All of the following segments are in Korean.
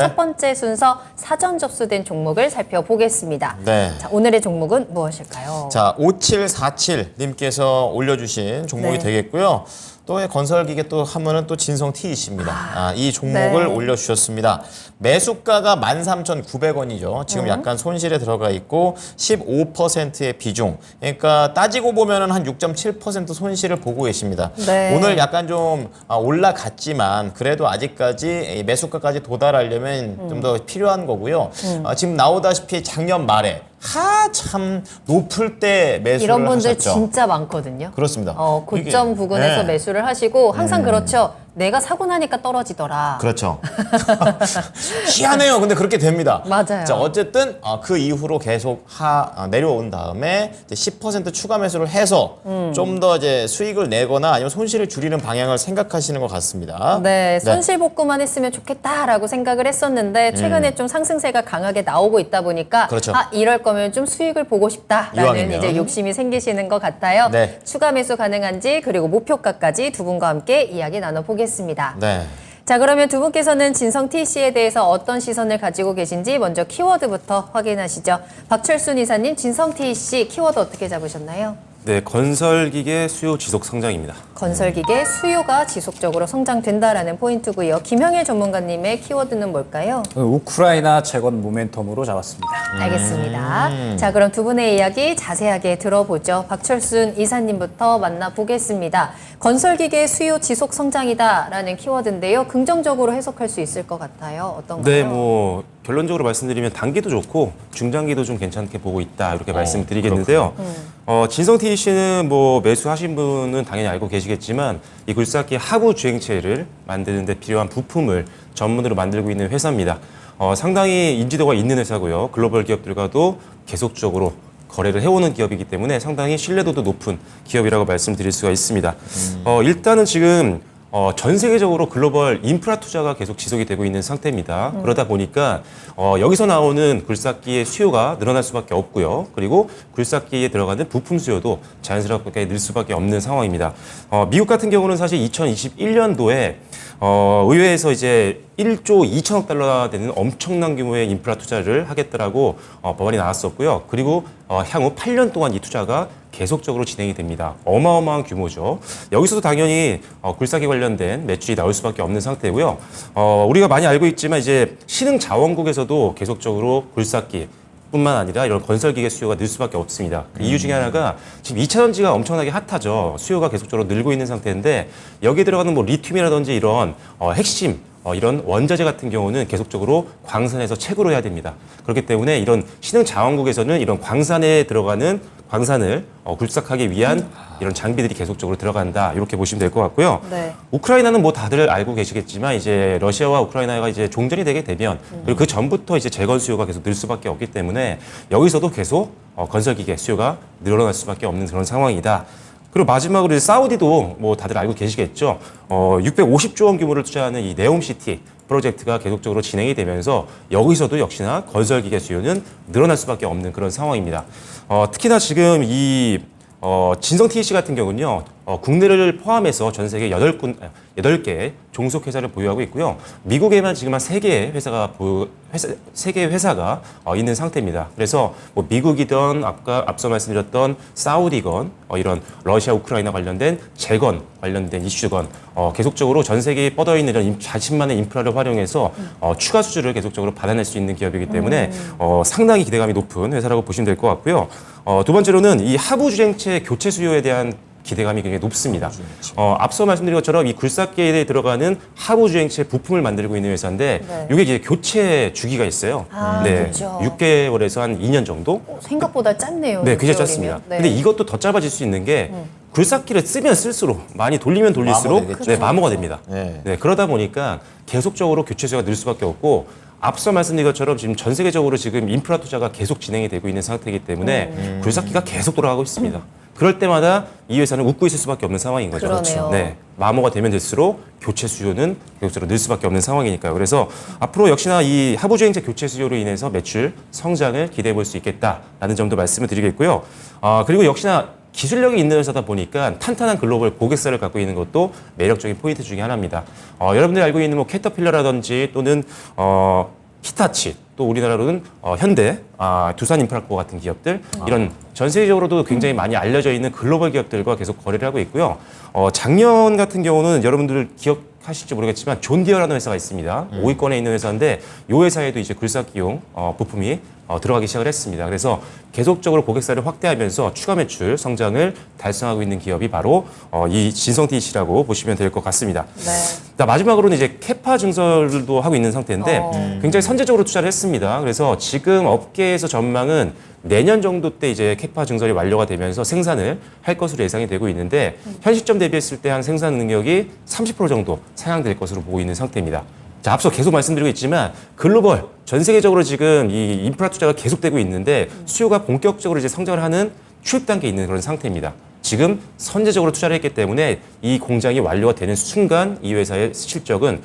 첫 번째 순서 사전 접수된 종목을 살펴보겠습니다. 네. 자, 오늘의 종목은 무엇일까요? 자, 5747님께서 올려주신 종목이 네. 되겠고요. 또 건설기계 또 하면은 또 진성 TEC입니다. 이 종목을 네. 올려주셨습니다. 매수가가 13,900원이죠. 지금 약간 손실에 들어가 있고 15%의 비중. 그러니까 따지고 보면은 한 6.7% 손실을 보고 계십니다. 네. 오늘 약간 좀 올라갔지만 그래도 아직까지 이 매수가까지 도달하려면 좀 더 필요한 거고요. 지금 나오다시피 작년 말에 참 높을 때 매수를 이런 분들 하셨죠. 진짜 많거든요. 그렇습니다. 고점 이게, 부근에서 네. 매수를 하시고 항상 그렇죠. 내가 사고 나니까 떨어지더라. 그렇죠. 희한해요. 근데 그렇게 됩니다. 맞아요. 자, 어쨌든 그 이후로 계속 내려온 다음에 이제 10% 추가 매수를 해서 좀 더 이제 수익을 내거나 아니면 손실을 줄이는 방향을 생각하시는 것 같습니다. 네, 손실 복구만 했으면 좋겠다라고 생각을 했었는데 최근에 좀 상승세가 강하게 나오고 있다 보니까 그렇죠. 이럴 거면 좀 수익을 보고 싶다라는 이왕이면. 이제 욕심이 생기시는 것 같아요. 네. 추가 매수 가능한지 그리고 목표가까지 두 분과 함께 이야기 나눠보겠습니다. 네. 자, 그러면 두 분께서는 진성 TEC에 대해서 어떤 시선을 가지고 계신지 먼저 키워드부터 확인하시죠. 박철순 이사님, 진성 TEC 키워드 어떻게 잡으셨나요? 네, 건설기계 수요 지속 성장입니다. 건설기계 수요가 지속적으로 성장된다라는 포인트고요. 김형일 전문가님의 키워드는 뭘까요? 우크라이나 재건 모멘텀으로 잡았습니다. 알겠습니다. 자, 그럼 두 분의 이야기 자세하게 들어보죠. 박철순 이사님부터 만나보겠습니다. 건설기계 수요 지속 성장이다라는 키워드인데요. 긍정적으로 해석할 수 있을 것 같아요. 어떤가요? 네, 결론적으로 말씀드리면 단기도 좋고 중장기도 좀 괜찮게 보고 있다 이렇게 말씀드리겠는데요. 진성 TEC는 매수하신 분은 당연히 알고 계시겠지만 이 굴삭기 하부 주행체를 만드는 데 필요한 부품을 전문으로 만들고 있는 회사입니다. 상당히 인지도가 있는 회사고요. 글로벌 기업들과도 계속적으로 거래를 해오는 기업이기 때문에 상당히 신뢰도도 높은 기업이라고 말씀드릴 수가 있습니다. 일단은 지금 전 세계적으로 글로벌 인프라 투자가 계속 지속이 되고 있는 상태입니다. 그러다 보니까 여기서 나오는 굴삭기의 수요가 늘어날 수밖에 없고요. 그리고 굴삭기에 들어가는 부품 수요도 자연스럽게 늘 수밖에 없는 상황입니다. 미국 같은 경우는 사실 2021년도에 의회에서 이제 1조 2천억 달러 되는 엄청난 규모의 인프라 투자를 하겠다라고 법안이 나왔었고요. 그리고 향후 8년 동안 이 투자가 계속적으로 진행이 됩니다. 어마어마한 규모죠. 여기서도 당연히 굴삭기 관련된 매출이 나올 수밖에 없는 상태고요. 우리가 많이 알고 있지만 이제 신흥 자원국에서도 계속적으로 굴삭기 뿐만 아니라 이런 건설기계 수요가 늘 수밖에 없습니다. 그 이유 중에 하나가 지금 2차 전지가 엄청나게 핫하죠. 수요가 계속적으로 늘고 있는 상태인데 여기에 들어가는 리튬이라든지 이런 핵심 이런 원자재 같은 경우는 계속적으로 광산에서 채굴을 해야 됩니다. 그렇기 때문에 이런 신흥 자원국에서는 이런 광산에 들어가는 광산을 굴삭하기 위한 이런 장비들이 계속적으로 들어간다. 이렇게 보시면 될 것 같고요. 네. 우크라이나는 다들 알고 계시겠지만 이제 러시아와 우크라이나가 이제 종전이 되게 되면 그리고 그 전부터 이제 재건 수요가 계속 늘 수밖에 없기 때문에 여기서도 계속 건설기계 수요가 늘어날 수밖에 없는 그런 상황이다. 그리고 마지막으로 이제 사우디도 다들 알고 계시겠죠. 650조 원 규모를 투자하는 이 네옴시티 프로젝트가 계속적으로 진행이 되면서 여기서도 역시나 건설기계 수요는 늘어날 수밖에 없는 그런 상황입니다. 특히나 지금 이 진성 TEC 같은 경우는요, 국내를 포함해서 전 세계 8개 종속회사를 보유하고 있고요. 미국에만 지금 한 3개의 회사가 있는 상태입니다. 그래서 미국이든 앞서 말씀드렸던 사우디건 이런 러시아, 우크라이나 관련된 재건 관련된 이슈건 계속적으로 전 세계에 뻗어있는 이런 자신만의 인프라를 활용해서 추가 수주를 계속적으로 받아낼 수 있는 기업이기 때문에 상당히 기대감이 높은 회사라고 보시면 될 것 같고요. 두 번째로는 이 하부 주행체 교체 수요에 대한 기대감이 굉장히 높습니다. 앞서 말씀드린 것처럼 이 굴삭기에 들어가는 하부 주행체 부품을 만들고 있는 회사인데 네. 이게 이제 교체 주기가 있어요. 그렇죠. 6개월에서 한 2년 정도. 생각보다 짧네요. 네, 굉장히 6개월이면. 짧습니다. 네. 근데 이것도 더 짧아질 수 있는 게 굴삭기를 쓰면 쓸수록 많이 돌리면 돌릴수록 마모가 되겠죠. 마모가 됩니다. 네. 그러다 보니까 계속적으로 교체 수요가 늘 수밖에 없고 앞서 말씀드린 것처럼 지금 전 세계적으로 지금 인프라 투자가 계속 진행이 되고 있는 상태이기 때문에 굴삭기가 계속 돌아가고 있습니다. 그럴 때마다 이 회사는 웃고 있을 수밖에 없는 상황인 거죠. 그러네요. 네, 마모가 되면 될수록 교체 수요는 계속적으로 늘 수밖에 없는 상황이니까요. 그래서 앞으로 역시나 이 하부 주행체 교체 수요로 인해서 매출 성장을 기대해 볼 수 있겠다라는 점도 말씀을 드리겠고요. 그리고 역시나 기술력이 있는 회사다 보니까 탄탄한 글로벌 고객사를 갖고 있는 것도 매력적인 포인트 중에 하나입니다. 여러분들이 알고 있는 뭐 캐터필러라든지 또는 히타치, 또 우리나라로는 현대, 두산 인프라코 같은 기업들, 이런 전 세계적으로도 굉장히 많이 알려져 있는 글로벌 기업들과 계속 거래를 하고 있고요. 작년 같은 경우는 여러분들 기억하실지 모르겠지만 존 디어라는 회사가 있습니다. 5위권에 있는 회사인데 이 회사에도 이제 굴삭기용 부품이 들어가기 시작을 했습니다. 그래서 계속적으로 고객사를 확대하면서 추가 매출 성장을 달성하고 있는 기업이 바로 이 진성TC라고 보시면 될 것 같습니다. 네. 마지막으로는 이제 캐파 증설도 하고 있는 상태인데 굉장히 선제적으로 투자를 했습니다. 그래서 지금 업계에서 전망은 내년 정도 때 이제 캐파 증설이 완료가 되면서 생산을 할 것으로 예상이 되고 있는데 현 시점 대비했을 때 한 생산 능력이 30% 정도 상향될 것으로 보고 있는 상태입니다. 자, 앞서 계속 말씀드리고 있지만 글로벌 전 세계적으로 지금 이 인프라 투자가 계속되고 있는데 수요가 본격적으로 이제 성장을 하는 추입 단계에 있는 그런 상태입니다. 지금 선제적으로 투자를 했기 때문에 이 공장이 완료가 되는 순간 이 회사의 실적은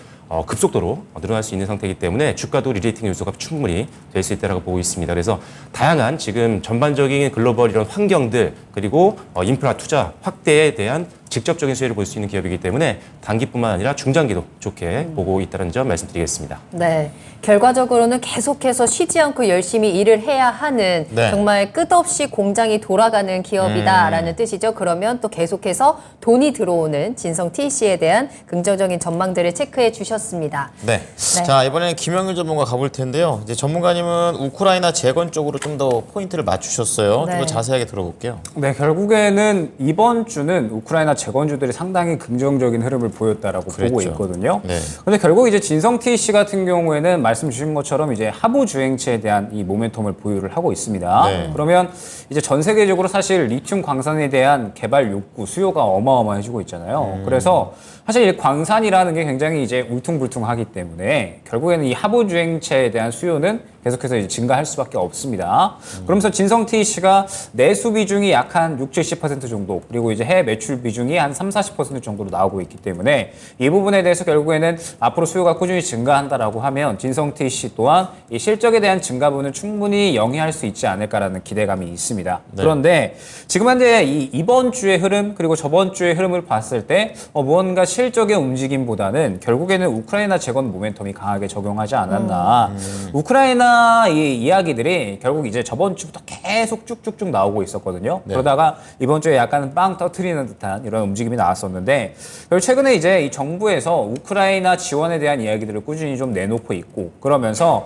급속도로 늘어날 수 있는 상태이기 때문에 주가도 리레이팅 요소가 충분히 될 수 있다고 보고 있습니다. 그래서 다양한 지금 전반적인 글로벌 이런 환경들 그리고 인프라 투자 확대에 대한 직접적인 수혜를 볼 수 있는 기업이기 때문에 단기뿐만 아니라 중장기도 좋게 보고 있다는 점 말씀드리겠습니다. 네. 결과적으로는 계속해서 쉬지 않고 열심히 일을 해야 하는 네. 정말 끝없이 공장이 돌아가는 기업이다라는 뜻이죠. 그러면 또 계속해서 돈이 들어오는 진성TC에 대한 긍정적인 전망들을 체크해 주셨습니다. 네. 자, 이번에는 김영일 전문가 가볼 텐데요. 이제 전문가님은 우크라이나 재건 쪽으로 좀 더 포인트를 맞추셨어요. 네. 좀 더 자세하게 들어볼게요. 네, 결국에는 이번 주는 우크라이나 재건주들이 상당히 긍정적인 흐름을 보였다라고 보고 그랬죠. 있거든요. 네. 근데 결국 이제 진성TC 같은 경우에는 말씀 주신 것처럼 이제 하부 주행체에 대한 이 모멘텀을 보유를 하고 있습니다. 네. 그러면 이제 전 세계적으로 사실 리튬 광산에 대한 개발 욕구, 수요가 어마어마해지고 있잖아요. 그래서 사실 이 광산이라는 게 굉장히 이제 울퉁불퉁하기 때문에 결국에는 이 하부 주행체에 대한 수요는 계속해서 이제 증가할 수밖에 없습니다. 그러면서 진성TC가 내수 비중이 약 한 60-70% 정도 그리고 이제 해외 매출 비중이 한 30-40% 정도로 나오고 있기 때문에 이 부분에 대해서 결국에는 앞으로 수요가 꾸준히 증가한다라고 하면 진성TC 또한 이 실적에 대한 증가분은 충분히 영위할 수 있지 않을까라는 기대감이 있습니다. 네. 그런데 지금 현재 이번 주의 흐름 그리고 저번 주의 흐름을 봤을 때 무언가 실적의 움직임보다는 결국에는 우크라이나 재건 모멘텀이 강하게 적용하지 않았나. 우크라이나 이 이야기들이 결국 이제 저번 주부터 계속 쭉쭉쭉 나오고 있었거든요. 네. 그러다가 이번 주에 약간 빵 터트리는 듯한 이런 움직임이 나왔었는데 결국 최근에 이제 이 정부에서 우크라이나 지원에 대한 이야기들을 꾸준히 좀 내놓고 있고 그러면서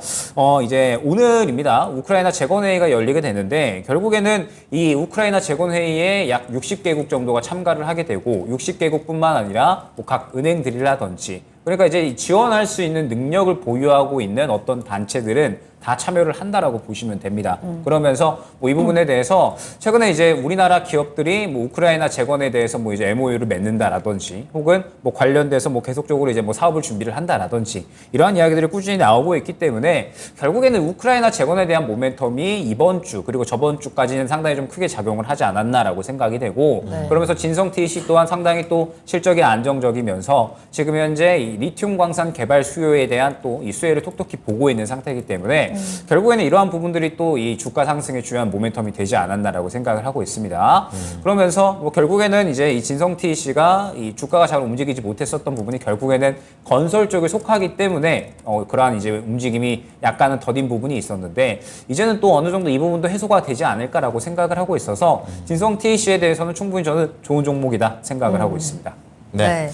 이제 오늘입니다. 우크라이나 재건회의가 열리게 되는데 결국에는 이 우크라이나 재건회의에 약 60개국 정도가 참가를 하게 되고 60개국뿐만 아니라 뭐 각 은행들이라든지 그러니까 이제 지원할 수 있는 능력을 보유하고 있는 어떤 단체들은 다 참여를 한다라고 보시면 됩니다. 그러면서 뭐 이 부분에 대해서 최근에 이제 우리나라 기업들이 뭐 우크라이나 재건에 대해서 뭐 이제 MOU를 맺는다라든지 혹은 뭐 관련돼서 뭐 계속적으로 이제 뭐 사업을 준비를 한다라든지 이러한 이야기들이 꾸준히 나오고 있기 때문에 결국에는 우크라이나 재건에 대한 모멘텀이 이번 주 그리고 저번 주까지는 상당히 좀 크게 작용을 하지 않았나라고 생각이 되고 그러면서 진성TC 또한 상당히 또 실적이 안정적이면서 지금 현재 이 리튬 광산 개발 수요에 대한 또 이 수혜를 톡톡히 보고 있는 상태이기 때문에 결국에는 이러한 부분들이 또 이 주가 상승에 중요한 모멘텀이 되지 않았나라고 생각을 하고 있습니다. 그러면서 뭐 결국에는 이제 이 진성TC가 이 주가가 잘 움직이지 못했었던 부분이 결국에는 건설 쪽에 속하기 때문에 그러한 이제 움직임이 약간은 더딘 부분이 있었는데 이제는 또 어느 정도 이 부분도 해소가 되지 않을까라고 생각을 하고 있어서 진성TC에 대해서는 충분히 저는 좋은 종목이다 생각을 하고 있습니다. 네.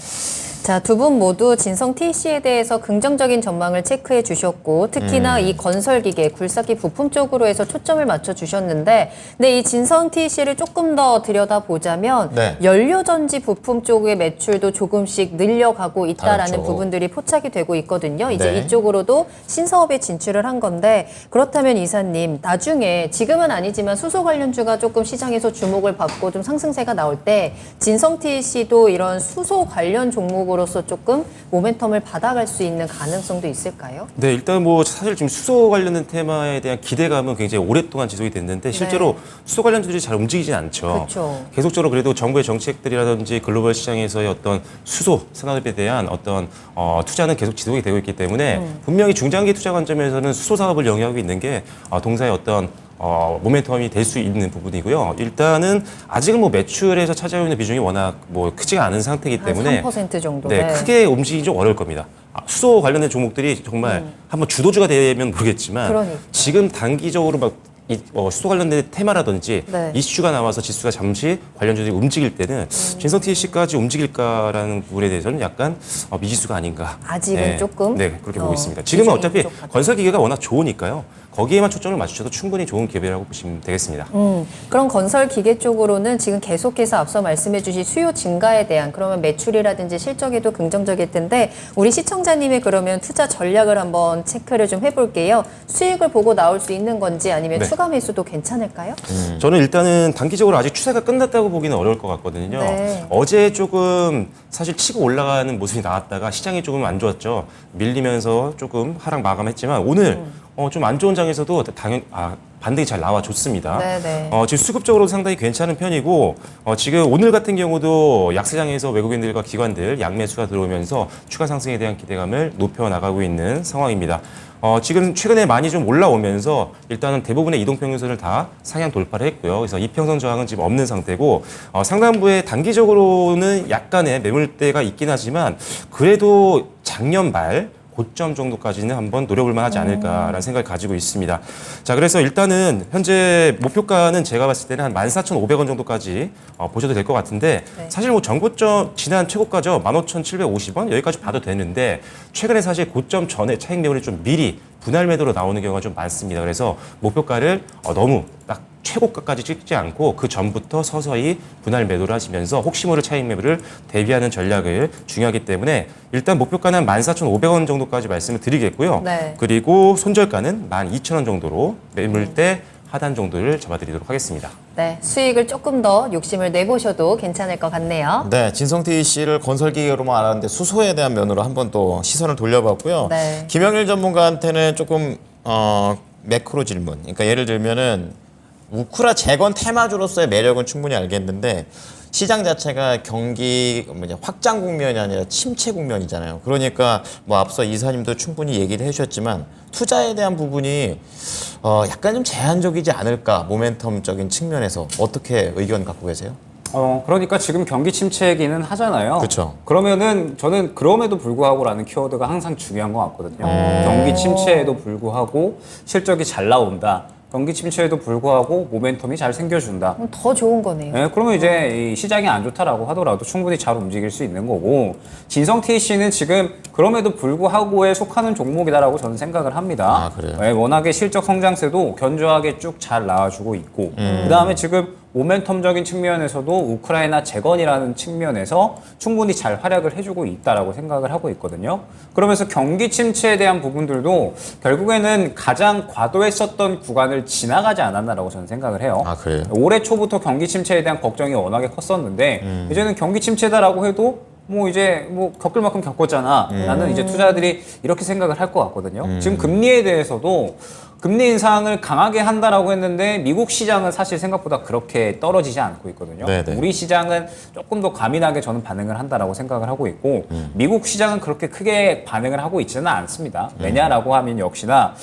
자, 두 분 모두 진성TC에 대해서 긍정적인 전망을 체크해 주셨고 특히나 이 건설기계, 굴삭기 부품 쪽으로 해서 초점을 맞춰 주셨는데 근데 이 진성TC를 조금 더 들여다보자면 네. 연료전지 부품 쪽의 매출도 조금씩 늘려가고 있다라는 당연하죠. 부분들이 포착이 되고 있거든요. 이제 네. 이쪽으로도 신사업에 진출을 한 건데 그렇다면 이사님 나중에 지금은 아니지만 수소 관련주가 조금 시장에서 주목을 받고 좀 상승세가 나올 때 진성TC도 이런 수소 관련 종목으로서 조금 모멘텀을 받아갈 수 있는 가능성도 있을까요? 네, 일단 뭐 사실 지금 수소 관련된 테마에 대한 기대감은 굉장히 오랫동안 지속이 됐는데 실제로 수소 관련주들이 잘 움직이진 않죠. 그렇죠. 계속적으로 그래도 정부의 정책들이라든지 글로벌 시장에서의 어떤 수소 산업에 대한 어떤 투자는 계속 지속이 되고 있기 때문에 분명히 중장기 투자 관점에서는 수소 사업을 영위하고 있는 게 동사의 어떤 모멘텀이 될 수 있는 부분이고요. 일단은 아직은 뭐 매출에서 차지하고 있는 비중이 워낙 뭐 크지가 않은 상태이기 때문에 3% 정도. 네, 크게 움직이기 좀 어려울 겁니다. 수소 관련된 종목들이 정말 한번 주도주가 되면 모르겠지만 그러니까요. 지금 단기적으로 막 수소 관련된 테마라든지 네. 이슈가 나와서 지수가 잠시 관련주들이 움직일 때는 진성 TC까지 움직일까라는 부분에 대해서는 약간 미지수가 아닌가. 아직은 조금? 네, 그렇게 보고 있습니다. 지금은 비중이 어차피 부족하다. 건설 기계가 워낙 좋으니까요. 거기에만 초점을 맞추셔도 충분히 좋은 기회라고 보시면 되겠습니다. 그럼 건설 기계 쪽으로는 지금 계속해서 앞서 말씀해 주신 수요 증가에 대한 그러면 매출이라든지 실적에도 긍정적일 텐데 우리 시청자님의 그러면 투자 전략을 한번 체크를 좀 해볼게요. 수익을 보고 나올 수 있는 건지 아니면 네. 추가 매수도 괜찮을까요? 저는 일단은 단기적으로 아직 추세가 끝났다고 보기는 어려울 것 같거든요. 네. 어제 조금 사실 치고 올라가는 모습이 나왔다가 시장이 조금 안 좋았죠. 밀리면서 조금 하락 마감했지만 오늘 좀 안 좋은 장에서도 반등이 잘 나와줬습니다. 네네. 지금 수급적으로 상당히 괜찮은 편이고 지금 오늘 같은 경우도 약세장에서 외국인들과 기관들 양매수가 들어오면서 추가 상승에 대한 기대감을 높여나가고 있는 상황입니다. 지금 최근에 많이 좀 올라오면서 일단은 대부분의 이동평균선을 다 상향 돌파를 했고요. 그래서 이평선 저항은 지금 없는 상태고 상단부에 단기적으로는 약간의 매물대가 있긴 하지만 그래도 작년 말 고점 정도까지는 한번 노려볼 만하지 않을까라는 생각을 가지고 있습니다. 자, 그래서 일단은 현재 목표가는 제가 봤을 때는 한 14,500원 정도까지 보셔도 될 것 같은데 네. 사실 뭐 전고점 지난 최고가죠. 15,750원 여기까지 봐도 되는데 최근에 사실 고점 전에 차익 매물이 좀 미리 분할 매도로 나오는 경우가 좀 많습니다. 그래서 목표가를 너무 딱 최고가까지 찍지 않고 그 전부터 서서히 분할 매도를 하시면서 혹시 모를 차익 매물을 대비하는 전략을 중요하기 때문에 일단 목표가는 14,500원 정도까지 말씀을 드리겠고요. 네. 그리고 손절가는 12,000원 정도로 매물대 하단 정도를 잡아드리도록 하겠습니다. 네, 수익을 조금 더 욕심을 내보셔도 괜찮을 것 같네요. 네, 진성태 씨를 건설기계로만 알았는데 수소에 대한 면으로 한번 또 시선을 돌려봤고요. 네. 김영일 전문가한테는 조금 매크로 질문. 그러니까 예를 들면은 우크라 재건 테마주로서의 매력은 충분히 알겠는데 시장 자체가 경기 확장 국면이 아니라 침체 국면이잖아요. 그러니까 뭐 앞서 이사님도 충분히 얘기를 해주셨지만 투자에 대한 부분이 약간 좀 제한적이지 않을까 모멘텀적인 측면에서 어떻게 의견 갖고 계세요? 그러니까 지금 경기 침체기는 하잖아요. 그쵸. 그러면은 저는 그럼에도 불구하고라는 키워드가 항상 중요한 것 같거든요. 경기 침체에도 불구하고 실적이 잘 나온다. 경기 침체에도 불구하고 모멘텀이 잘 생겨준다. 그럼 더 좋은 거네요. 네, 그러면 이제 이 시장이 안 좋다라고 하더라도 충분히 잘 움직일 수 있는 거고 진성 TC는 지금 그럼에도 불구하고에 속하는 종목이다라고 저는 생각을 합니다. 아, 그래요? 네, 워낙에 실적 성장세도 견조하게 쭉 잘 나와주고 있고 그다음에 지금 모멘텀적인 측면에서도 우크라이나 재건이라는 측면에서 충분히 잘 활약을 해주고 있다라고 생각을 하고 있거든요. 그러면서 경기 침체에 대한 부분들도 결국에는 가장 과도했었던 구간을 지나가지 않았나라고 저는 생각을 해요. 아, 그래요? 올해 초부터 경기 침체에 대한 걱정이 워낙에 컸었는데 이제는 경기 침체다라고 해도 뭐 이제 뭐 겪을 만큼 겪었잖아. 나는 이제 투자자들이 이렇게 생각을 할 것 같거든요. 지금 금리에 대해서도 금리 인상을 강하게 한다라고 했는데 미국 시장은 사실 생각보다 그렇게 떨어지지 않고 있거든요. 네네. 우리 시장은 조금 더 과민하게 저는 반응을 한다라고 생각을 하고 있고 미국 시장은 그렇게 크게 반응을 하고 있지는 않습니다. 왜냐라고 하면 역시나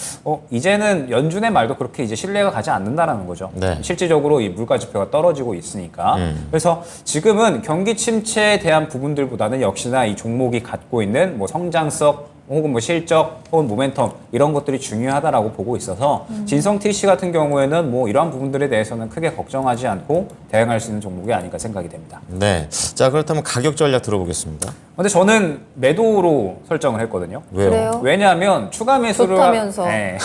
이제는 연준의 말도 그렇게 이제 신뢰가 가지 않는다라는 거죠. 네. 실질적으로 이 물가 지표가 떨어지고 있으니까. 그래서 지금은 경기 침체에 대한 부분들보다는 역시나 이 종목이 갖고 있는 뭐 성장성 혹은 뭐 실적 혹은 모멘텀 이런 것들이 중요하다라고 보고 있어서 진성 TC 같은 경우에는 뭐 이러한 부분들에 대해서는 크게 걱정하지 않고 대응할 수 있는 종목이 아닐까 생각이 됩니다. 네. 자, 그렇다면 가격 전략 들어보겠습니다. 근데 저는 매도로 설정을 했거든요. 왜요? 그래요? 왜냐하면 추가 매수를 좋다면서. 네.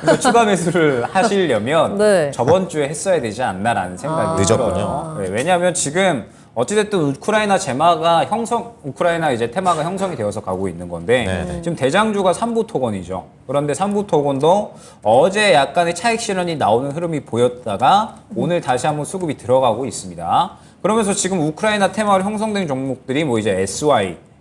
그래서 추가 매수를 하시려면 네. 저번 주에 했어야 되지 않나라는 생각이 늦었군요. 들어요. 네, 왜냐하면 지금 어찌됐든 우크라이나 우크라이나 이제 테마가 형성이 되어서 가고 있는 건데 네네. 지금 대장주가 삼부 토건이죠. 그런데 삼부 토건도 어제 약간의 차익 실현이 나오는 흐름이 보였다가 오늘 다시 한번 수급이 들어가고 있습니다. 그러면서 지금 우크라이나 테마로 형성된 종목들이 뭐 이제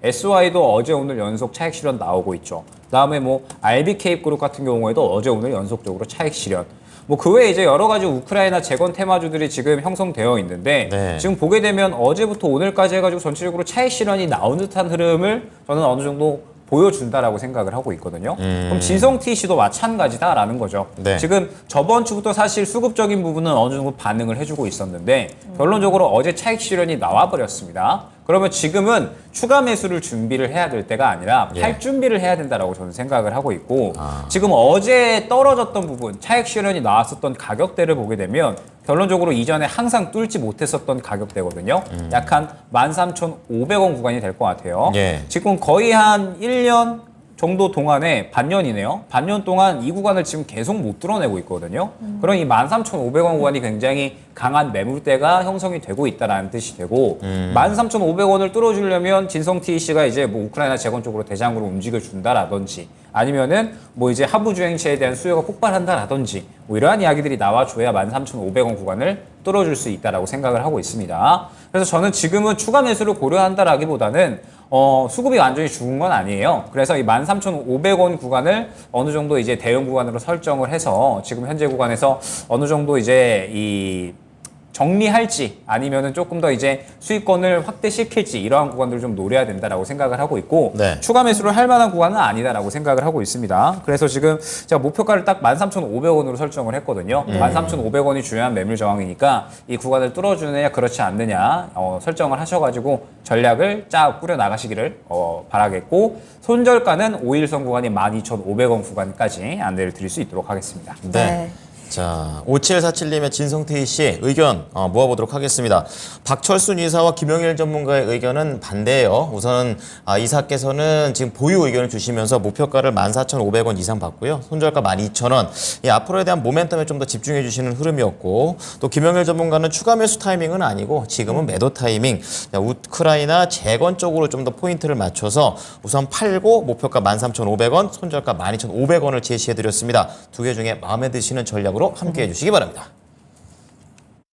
SY도 어제 오늘 연속 차익 실현 나오고 있죠. 그다음에 뭐 RBK 그룹 같은 경우에도 어제 오늘 연속적으로 차익 실현. 뭐 그 외에 이제 여러 가지 우크라이나 재건 테마주들이 지금 형성되어 있는데 네. 지금 보게 되면 어제부터 오늘까지 해가지고 전체적으로 차익 실현이 나온 듯한 흐름을 저는 어느 정도 보여준다라고 생각을 하고 있거든요. 그럼 진성 TC도 마찬가지다라는 거죠. 네. 지금 저번 주부터 사실 수급적인 부분은 어느 정도 반응을 해주고 있었는데 결론적으로 어제 차익 실현이 나와버렸습니다. 그러면 지금은 추가 매수를 준비를 해야 될 때가 아니라 팔 준비를 해야 된다라고 저는 생각을 하고 있고 지금 어제 떨어졌던 부분 차익 실현이 나왔었던 가격대를 보게 되면 결론적으로 이전에 항상 뚫지 못했었던 가격대거든요. 약 한 13,500원 구간이 될 것 같아요. 예. 지금 거의 한 1년 정도 동안에 반년이네요. 반년 동안 이 구간을 지금 계속 못 뚫어내고 있거든요. 그럼 이 13,500원 구간이 굉장히 강한 매물대가 형성이 되고 있다는 뜻이 되고 13,500원을 뚫어주려면 진성 TC가 이제 뭐 우크라이나 재건 쪽으로 대장으로 움직여준다라든지 아니면은 뭐 이제 하부 주행체에 대한 수요가 폭발한다라든지 뭐 이러한 이야기들이 나와줘야 13,500원 구간을 뚫어줄 수 있다라고 생각을 하고 있습니다. 그래서 저는 지금은 추가 매수를 고려한다라기보다는 수급이 완전히 죽은 건 아니에요. 그래서 이 13,500원 구간을 어느 정도 이제 대형 구간으로 설정을 해서 지금 현재 구간에서 어느 정도 이제 이 정리할지 아니면은 조금 더 이제 수익권을 확대시킬지 이러한 구간들을 좀 노려야 된다라고 생각을 하고 있고 네. 추가 매수를 할 만한 구간은 아니다라고 생각을 하고 있습니다. 그래서 지금 제가 목표가를 딱 13,500원으로 설정을 했거든요. 13,500원이 중요한 매물 저항이니까 이 구간을 뚫어주느냐 그렇지 않느냐 설정을 하셔가지고 전략을 쫙 꾸려 나가시기를 바라겠고 손절가는 5일선 구간이 12,500원 구간까지 안내를 드릴 수 있도록 하겠습니다. 네. 자, 5747님의 진성태희 씨 의견 모아보도록 하겠습니다. 박철순 이사와 김영일 전문가의 의견은 반대예요. 우선 이사께서는 지금 보유 의견을 주시면서 목표가를 14,500원 이상 받고요. 손절가 12,000원. 이 앞으로에 대한 모멘텀에 좀 더 집중해 주시는 흐름이었고 또 김영일 전문가는 추가 매수 타이밍은 아니고 지금은 매도 타이밍. 우크라이나 재건 쪽으로 좀 더 포인트를 맞춰서 우선 팔고 목표가 13,500원, 손절가 12,500원을 제시해 드렸습니다. 두 개 중에 마음에 드시는 전략으로 함께 해주시기 바랍니다.